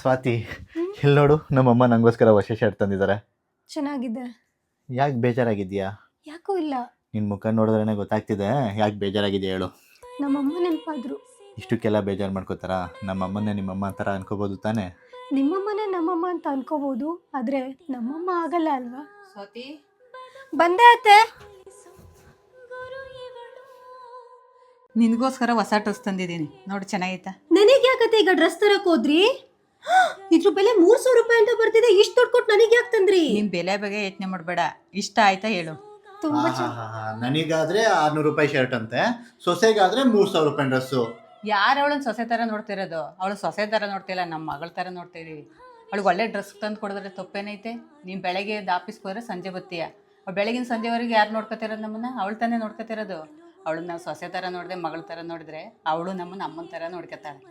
ಸ್ವಾತಿ, ಇಲ್ಲಿ ನೋಡು, ನಮ್ಮಮ್ಮ ನಂಗೋಸ್ಕರ ಹೊಸ ಶರ್ಟ್ ತಂದಿದ್ದಾರೆ. ಚೆನ್ನಾಗಿದೆ. ಯಾಕೆ ಬೇಜಾರಾಗಿದ್ಯಾ? ಯಾಕೂ ಇಲ್ಲ. ನಿನ್ನ ಮುಖ ನೋಡಿದ್ರೇ ಗೊತ್ತಾಗ್ತಿದೆ ಯಾಕೆ ಬೇಜಾರಾಗಿದೆಯಾ ಹೇಳು. ನಮ್ಮಮ್ಮ ನೆನಪಾದ್ರು. ಇಷ್ಟಕ್ಕೆಲ್ಲ ಬೇಜಾರು ಮಾಡ್ಕೋತಾರ? ನಮ್ಮಮ್ಮನ್ನೇ ನಿಮ್ಮಮ್ಮ ಥರ ಅನ್ಕೋಬೋದು ತಾನೇ? ನಿಮ್ಮಮ್ಮನೇ ನಮ್ಮಮ್ಮ ಅಂತ ಅನ್ಕೋಬಹುದು, ಆದ್ರೆ ನಮ್ಮಮ್ಮ ಆಗಲ್ಲ ಅಲ್ವಾ? ಸ್ವಾತಿ, ಬಂದೆ ಅತ್ತೆ. ನಿನಗೋಸ್ಕರ ಹೊಸ ಡ್ರೆಸ್ ತಂದಿದ್ದೀನಿ ನೋಡು, ಚೆನ್ನಾಗೈತಾ? ನನಗೆ ಯಾಕತ್ತೆ ಈಗ ಡ್ರೆಸ್ ತರಕ್ ಹೋದ್ರಿ? ಇದ್ರ ಬೆಲೆ 300 ರೂಪಾಯಿ ಅಂತ ಬರ್ತಿದೆ. ಇಷ್ಟು ದುಡ್ಡು ಕೊಟ್ಟು ನನಗೆ ಯಾಕೆ ತಂದ್ರಿ? ನಿಮ್ ಬೆಲೆ ಬಗ್ಗೆ ಯೋಚನೆ ಮಾಡಬೇಡ, ಇಷ್ಟ ಆಯ್ತಾ ಹೇಳು. ತುಂಬಾ ನನಗಾದ್ರೆ 600 ರೂಪಾಯಿ ಶರ್ಟ್ ಅಂತೆ, ಸೊಸೆಗಾದ್ರೆ 3000 ರೂಪಾಯಿ ಡ್ರೆಸ್ಸು. ಯಾರು ಅವಳನ್ನ ಸೊಸೆ ಥರ ನೋಡ್ತಿರೋದು? ಅವಳು ಸೊಸೆ ಥರ ನೋಡ್ತಿಲ್ಲ, ನಮ್ಮ ಮಗಳ ಥರ ನೋಡ್ತಾ ಇದೀವಿ. ಅವಳಿಗೆ ಒಳ್ಳೆ ಡ್ರೆಸ್ ತಂದು ಕೊಡಿದ್ರೆ ತಪ್ಪೇನೈತೆ? ನೀನು ಬೆಳಗ್ಗೆ ಆಫೀಸ್ಗೆ ಹೋದ್ರೆ ಸಂಜೆ ಬರ್ತೀಯ. ಅವಳು ಬೆಳಗಿನ ಸಂಜೆವರೆಗೆ ಯಾರು ನೋಡ್ಕೊತಿರೋದು ನಮ್ಮನ್ನ? ಅವಳು ತಾನೇ ನೋಡ್ಕೊತಿರೋದು. ಅವಳನ್ನ ನಾವು ಸೊಸೆ ಥರ ನೋಡಿದೆ, ಮಗಳ ಥರ ನೋಡಿದ್ರೆ ಅವಳು ನಮ್ಮನ್ನ ಅಮ್ಮನ ಥರ ನೋಡ್ಕೊತಾಳೆ.